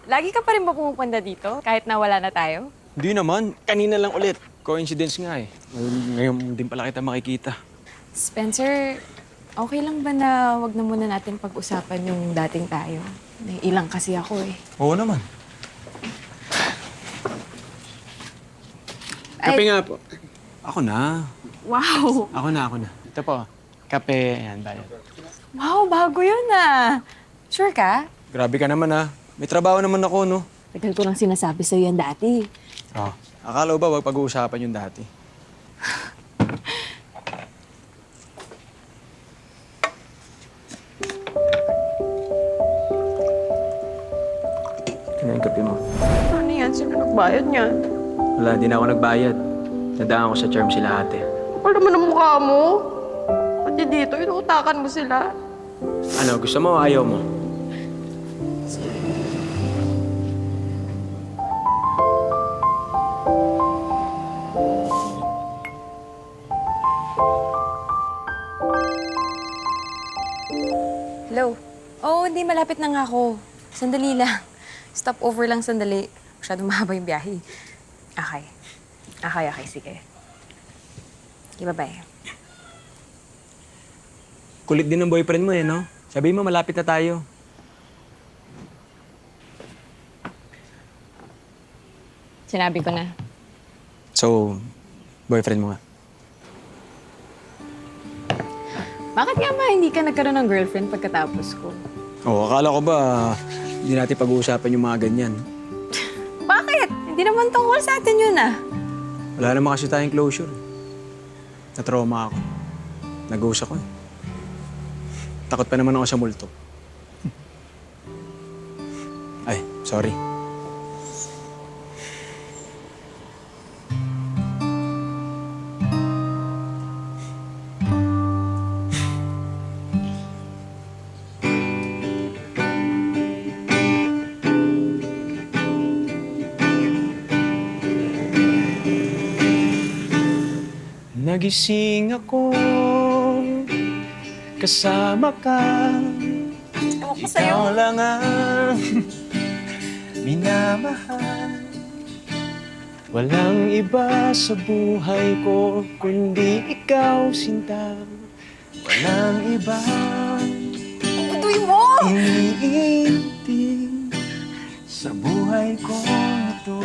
Lagi ka pa rin ba pumupunta dito kahit na wala na tayo? Hindi naman. Kanina lang ulit. Coincidence nga eh. Ngayon din pala kita makikita. Spencer, okay lang ba na wag na muna natin pag-usapan yung dating tayo? Naiilang kasi ako eh. Oo naman. Kape nga po. Ako na. Wow! Ako na. Ito po. Kape. Ayan, bayad. Wow, bago yun ah. Sure ka? Grabe ka naman ah. May trabaho naman ako, no? Tagal ko lang sinasabi sa'yo yan dati. Oh. Akala ko ba wag pag-uusapan yung dati? Tingnan yung kape mo. Ano yan? Sino nagbayad niyan? Wala, di na ako nagbayad. Nadaan ko sa charm sila ate. Wala naman ang mukha mo. Pati dito, inuutakan mo sila. Ano, gusto mo o ayaw mo? Hello? Oo, hindi. Malapit na nga ako. Sandali lang. Stop over lang sandali. Masyadong mahaba yung biyahe. Okay, sige. Okay, bye-bye. Kulit din ng boyfriend mo eh, no? Sabihin mo, malapit na tayo. Sinabi ko na. So, boyfriend mo nga. Bakit nga ba hindi ka nagkaroon ng girlfriend pagkatapos ko? Oo, akala ko ba hindi natin pag-uusapan yung mga ganyan? Bakit? Hindi naman tungkol sa atin yun ah. Wala naman kasi tayong closure. Na-trauma ako. Nag-ghost ako eh. Takot pa naman ako sa multo. Ay, sorry. Nagising ako, kasama ka. Ewan ko sa'yo. Ikaw lang ang minamahal. Walang iba sa buhay ko, kundi ikaw, sinta. Walang iba Tuloy mo! iniintig sa buhay ko ito.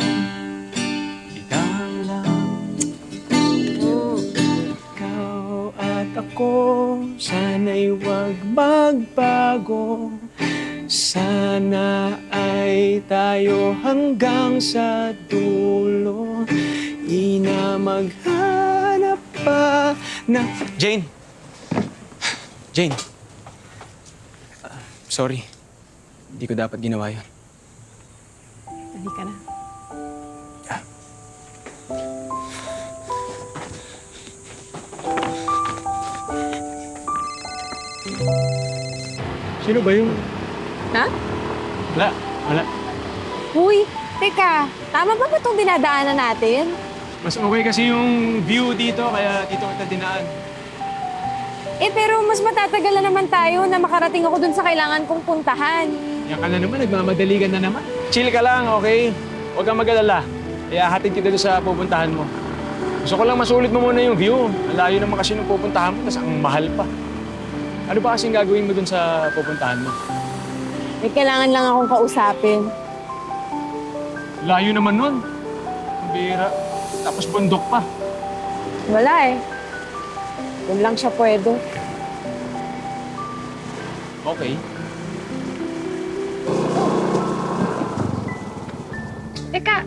Ikaw lang. Ikaw at ako, sana'y huwag magbago. Sana ay tayo hanggang sa dulo. Ina maghanap pa na... Jane! Jane! Sorry. Hindi ko dapat ginawa yun. Hindi ka na. Sino ba yung... Ha? Wala. Uy, teka. Tama ba itong dinadaanan natin? Mas okay kasi yung view dito, kaya dito kita dinaan. Eh, pero mas matatagal na naman tayo na makarating ako dun sa kailangan kong puntahan. Yan ka na naman, nagmamadali ka na naman. Chill ka lang, okay? Huwag kang mag-alala. Kaya hatid kita doon sa pupuntahan mo. Gusto ko lang masulit mo muna yung view. Ang layo naman kasi nung pupuntahan mo, tas ang mahal pa. Ano ba kasing gagawin mo doon sa pupuntahan mo? May kailangan lang akong kausapin. Layo naman nun. Ang bira. Tapos bundok pa. Wala eh. Doon lang siya pwede. Okay. Teka.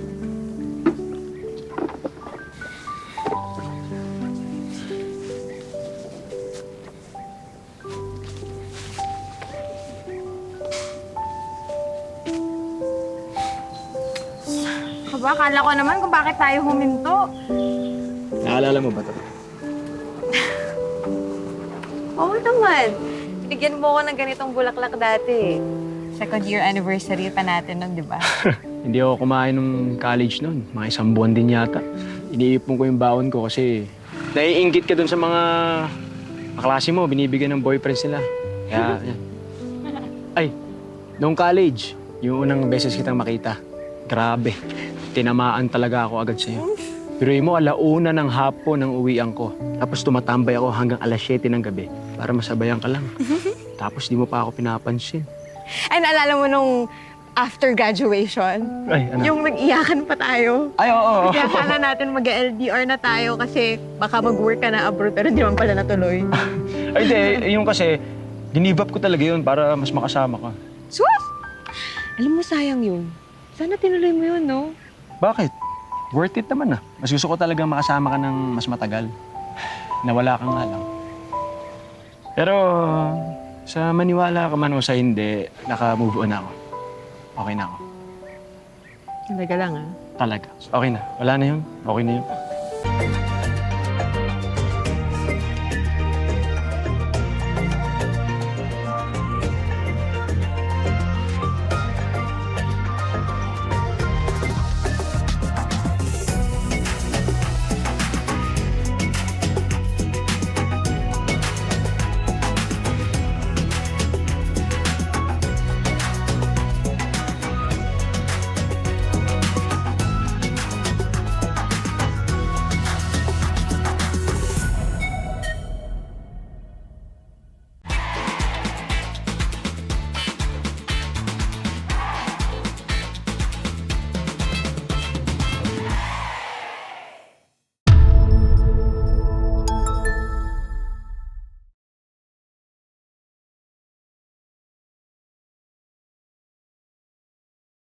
Aba, akala ko naman kung bakit tayo huminto. Naalala mo ba ito? Oo naman. Binigyan mo ako ng ganitong bulaklak dati. Second year anniversary pa natin nun, di ba? Hindi ako kumain nung college noon. Mga 1 buwan din yata. Iniipon ko yung baon ko kasi naiinggit ka dun sa mga kaklase mo. Binibigyan ng boyfriends nila. Kaya, yan. Ay, nung college, Yung unang beses kitang makita, grabe. Tinamaan talaga ako agad sa'yo. Pero mo, 1:00 ng hapon ang uwian ko. Tapos tumatambay ako hanggang 7:00 ng gabi para masabayan ka lang. Tapos di mo pa ako pinapansin. Ay, naalala mo nung after graduation? Ay, ano? Yung nag-iyakan pa tayo. Ay, oo. Kaya akala natin mag-LDR na tayo kasi baka mag-work ka na abroad pero hindi man pala natuloy. Ay, di. Yung kasi, ginibap ko talaga yun para mas makasama ka. Sus! Alam mo, sayang yun. Sana tinuloy mo yun, no? Bakit? Worth it naman ah. Mas gusto ko talaga makasama ka ng mas matagal. Nawala ka nga lang. Pero sa maniwala ka man o sa hindi, naka-move on ako. Okay na ako. Talaga lang, ah. Talaga. Okay na. Wala na yun. Okay na yun.